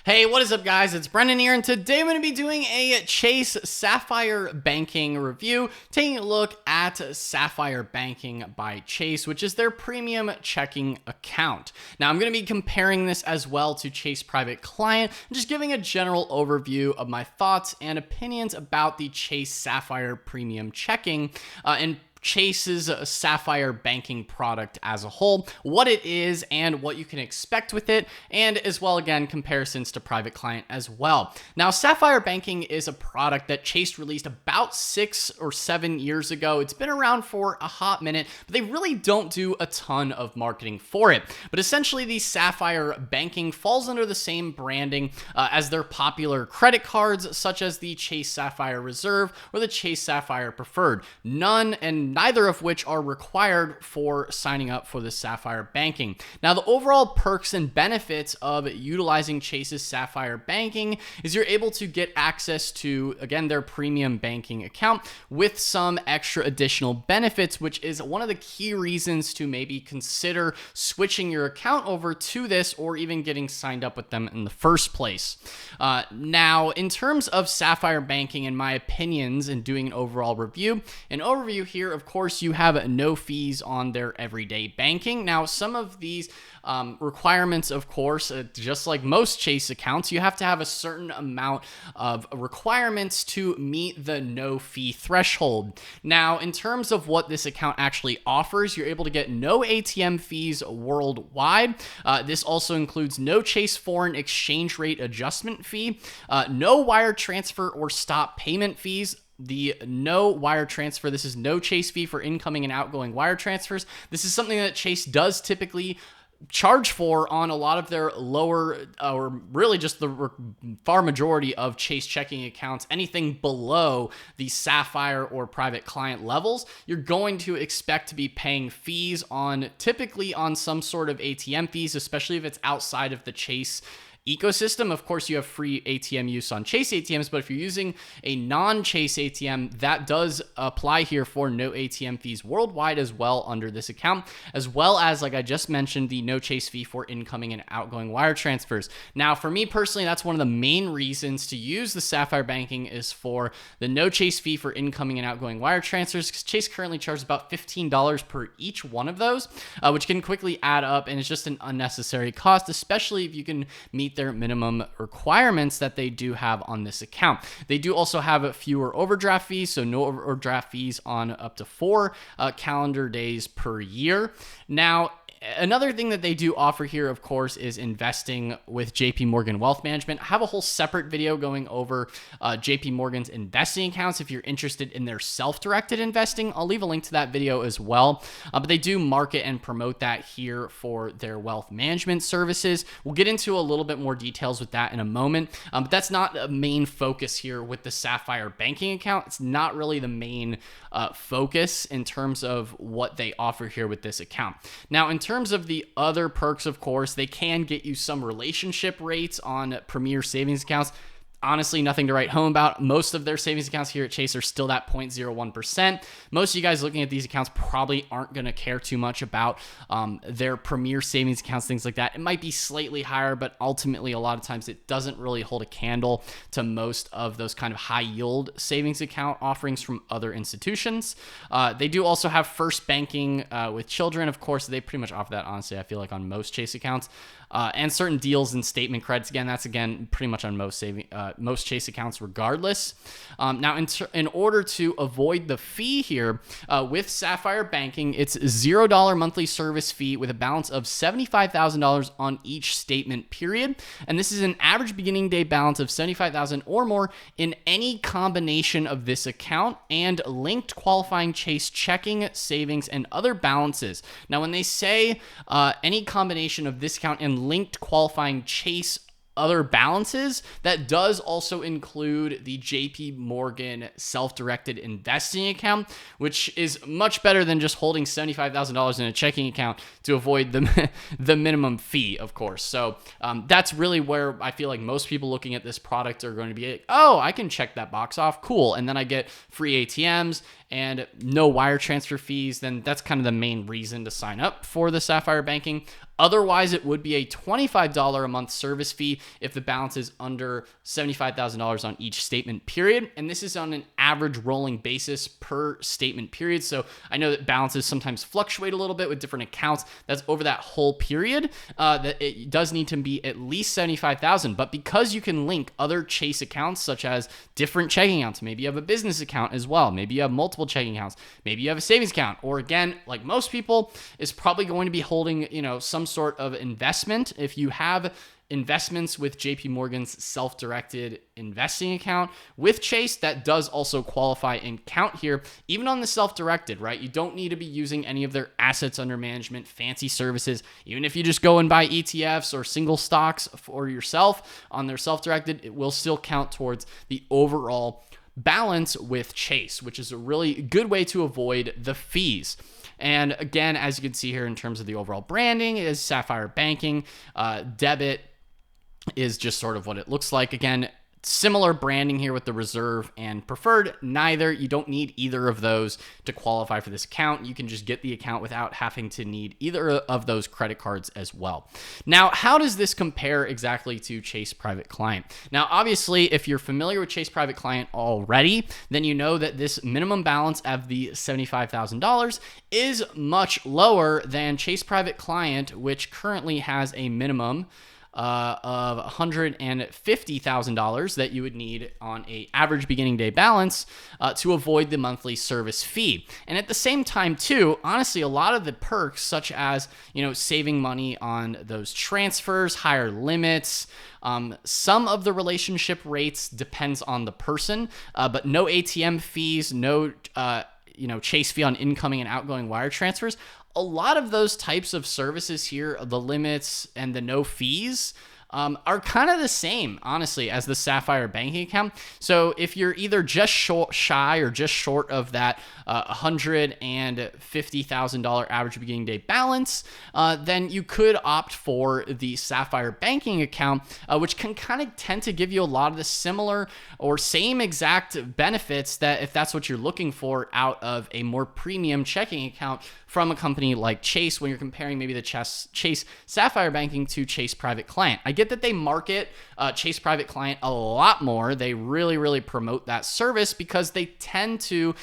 Hey, what is up, guys? It's Brendan here, and today I'm going to be doing a Chase Sapphire Banking review, taking a look at Sapphire Banking by Chase, which is their premium checking account. Now, I'm going to be comparing this as well to Chase Private Client, and just giving a general overview of my thoughts and opinions about the Chase Sapphire Premium Checking and Chase's Sapphire Banking product as a whole, what it is and what you can expect with it, and as well, again, comparisons to Private Client as well. Now, Sapphire Banking is a product that Chase released about 6 or 7 years ago. It's been around for a hot minute, but they really don't do a ton of marketing for it. But essentially, the Sapphire Banking falls under the same branding as their popular credit cards, such as the Chase Sapphire Reserve or the Chase Sapphire Preferred. Neither of which are required for signing up for the Sapphire Banking. Now, the overall perks and benefits of utilizing Chase's Sapphire Banking is you're able to get access to, again, their premium banking account with some extra additional benefits, which is one of the key reasons to maybe consider switching your account over to this or even getting signed up with them in the first place. Now, in terms of Sapphire Banking and my opinions and doing an overall review, here, of course, you have no fees on their everyday banking. Now, some of these requirements, of course, just like most Chase accounts, you have to have a certain amount of requirements to meet the no fee threshold. Now, in terms of what this account actually offers, you're able to get no ATM fees worldwide. This also includes no Chase foreign exchange rate adjustment fee, no wire transfer or stop payment fees. The no wire transfer, this is no Chase fee for incoming and outgoing wire transfers. This is something that Chase does typically charge for on a lot of their lower, or really just the far majority of Chase checking accounts. Anything below the Sapphire or Private Client levels, you're going to expect to be paying fees on, typically on some sort of ATM fees, especially if it's outside of the Chase ecosystem. Of course, you have free ATM use on Chase ATMs, but if you're using a non-Chase ATM, that does apply here for no ATM fees worldwide as well under this account, as well as, like I just mentioned, the no Chase fee for incoming and outgoing wire transfers. Now, for me personally, that's one of the main reasons to use the Sapphire Banking is for the no Chase fee for incoming and outgoing wire transfers, because Chase currently charges about $15 per each one of those, which can quickly add up, and it's just an unnecessary cost, especially if you can meet their minimum requirements that they do have on this account. They do also have fewer overdraft fees, so no overdraft fees on up to 4 calendar days per year. Now, another thing that they do offer here, of course, is investing with JP Morgan Wealth Management. I have a whole separate video going over JP Morgan's investing accounts if you're interested in their self-directed investing. I'll leave a link to that video as well. But they do market and promote that here for their wealth management services. We'll get into a little bit more details with that in a moment. But that's not a main focus here with the Sapphire Banking account. It's not really the main focus in terms of what they offer here with this account. Now, in terms of the other perks, of course, they can get you some relationship rates on premier savings accounts. Honestly, nothing to write home about. Most of their savings accounts here at Chase are still at 0.01%. Most of you guys looking at these accounts probably aren't going to care too much about their premier savings accounts, things like that. It might be slightly higher, but ultimately, a lot of times it doesn't really hold a candle to most of those kind of high yield savings account offerings from other institutions. They do also have first banking with children. Of course, they pretty much offer that, honestly, I feel like on most Chase accounts. And certain deals and statement credits. Again, that's pretty much on most Chase accounts regardless. Now, in order to avoid the fee here, with Sapphire Banking, it's $0 monthly service fee with a balance of $75,000 on each statement period. And this is an average beginning day balance of $75,000 or more in any combination of this account and linked qualifying Chase checking, savings, and other balances. Now, when they say any combination of this account and linked qualifying Chase other balances, that does also include the JP Morgan self-directed investing account, which is much better than just holding $75,000 in a checking account to avoid the minimum fee, of course. So that's really where I feel like most people looking at this product are going to be like, oh, I can check that box off, cool, and then I get free ATMs and no wire transfer fees. Then that's kind of the main reason to sign up for the Sapphire Banking. Otherwise, it would be a $25 a month service fee if the balance is under $75,000 on each statement period. And this is on an average rolling basis per statement period. So I know that balances sometimes fluctuate a little bit with different accounts. That's over that whole period. That it does need to be at least $75,000. But because you can link other Chase accounts, such as different checking accounts, maybe you have a business account as well, maybe you have multiple checking accounts, maybe you have a savings account, or again, like most people, is probably going to be holding, some sort of investment. If you have investments with JP Morgan's self-directed investing account with Chase, that does also qualify and count here, even on the self-directed, right? You don't need to be using any of their assets under management, fancy services. Even if you just go and buy ETFs or single stocks for yourself on their self-directed, it will still count towards the overall balance with Chase, which is a really good way to avoid the fees. And again, as you can see here in terms of the overall branding, is Sapphire Banking. Debit is just sort of what it looks like. Again, similar branding here with the reserve and preferred. Neither, you don't need either of those to qualify for this account. You can just get the account without having to need either of those credit cards as well. Now, how does this compare exactly to Chase Private Client? Now, obviously, if you're familiar with Chase Private Client already, then you know that this minimum balance of the $75,000 is much lower than Chase Private Client, which currently has a minimum of $150,000 that you would need on a average beginning day balance to avoid the monthly service fee. And at the same time too, honestly, a lot of the perks, such as, saving money on those transfers, higher limits, some of the relationship rates depends on the person, but no ATM fees, no Chase fee on incoming and outgoing wire transfers. A lot of those types of services here, the limits and the no fees, are kind of the same, honestly, as the Sapphire Banking account. So if you're either just shy or just short of that $150,000 average beginning day balance, then you could opt for the Sapphire Banking account, which can kind of tend to give you a lot of the similar or same exact benefits that if that's what you're looking for out of a more premium checking account from a company like Chase when you're comparing maybe the Chase Sapphire Banking to Chase Private Client. I get that they market Chase Private Client a lot more. They really, really promote that service because they tend to,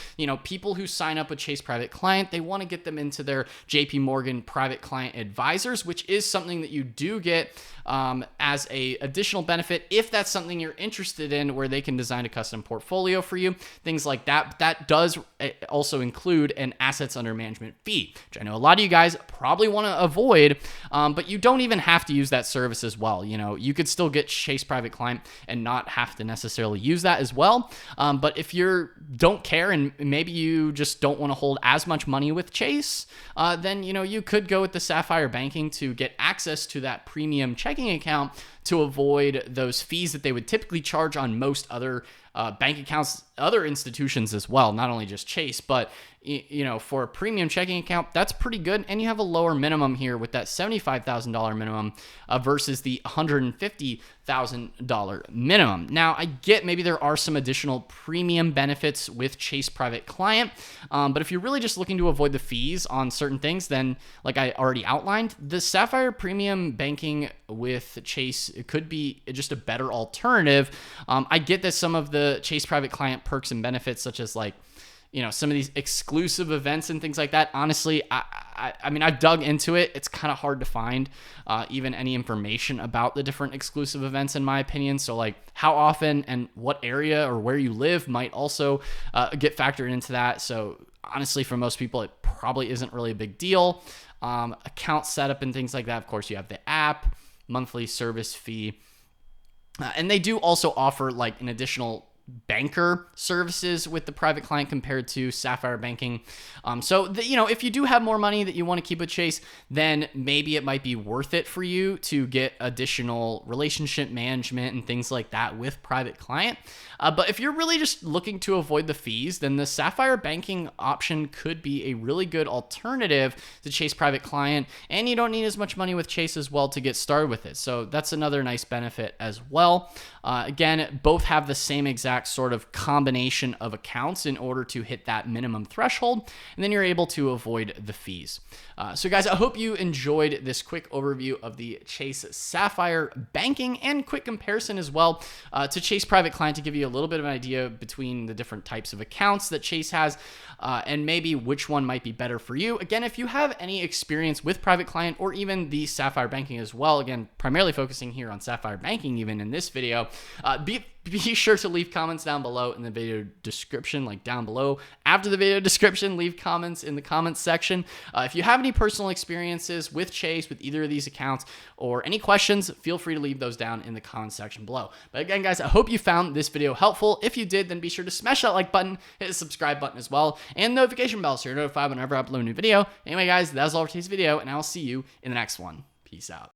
people who sign up with Chase Private Client, they want to get them into their JP Morgan Private Client Advisors, which is something that you do get as a additional benefit if that's something you're interested in, where they can design a custom portfolio for you, things like that. That does also include an assets under management fee, which I know a lot of you guys probably want to avoid, but you don't even have to use that service as well. You could still get Chase Private Client and not have to necessarily use that as well. But if you don't care and maybe you just don't want to hold as much money with Chase, then you could go with the Sapphire Banking to get access to that premium checking account to avoid those fees that they would typically charge on most other bank accounts, other institutions as well, not only just Chase, but for a premium checking account, that's pretty good. And you have a lower minimum here with that $75,000 minimum versus the $150,000 minimum. Now, I get maybe there are some additional premium benefits with Chase Private Client, but if you're really just looking to avoid the fees on certain things, then like I already outlined, the Sapphire Premium Banking with Chase, it could be just a better alternative. I get that some of the Chase Private Client perks and benefits, such as some of these exclusive events and things like that. Honestly, I mean, I've dug into it. It's kind of hard to find even any information about the different exclusive events, in my opinion. So how often and what area or where you live might also get factored into that. So honestly, for most people, it probably isn't really a big deal. Account setup and things like that. Of course, you have the app, monthly service fee. And they do also offer an additional banker services with the private client compared to Sapphire Banking. If you do have more money that you want to keep with Chase, then maybe it might be worth it for you to get additional relationship management and things like that with private client. But if you're really just looking to avoid the fees, then the Sapphire Banking option could be a really good alternative to Chase Private Client, and you don't need as much money with Chase as well to get started with it. So that's another nice benefit as well. Again, both have the same exact exact sort of combination of accounts in order to hit that minimum threshold, and then you're able to avoid the fees. So guys, I hope you enjoyed this quick overview of the Chase Sapphire Banking and quick comparison as well to Chase Private Client to give you a little bit of an idea between the different types of accounts that Chase has and maybe which one might be better for you. Again, if you have any experience with Private Client or even the Sapphire Banking as well, again, primarily focusing here on Sapphire Banking even in this video, be sure to leave comments down below in the video description, like down below. After the video description, leave comments in the comments section. If you have any personal experiences with Chase, with either of these accounts, or any questions, feel free to leave those down in the comments section below. But again, guys, I hope you found this video helpful. If you did, then be sure to smash that like button, hit the subscribe button as well, and notification bell so you're notified whenever I upload a new video. Anyway, guys, that's all for today's video, and I'll see you in the next one. Peace out.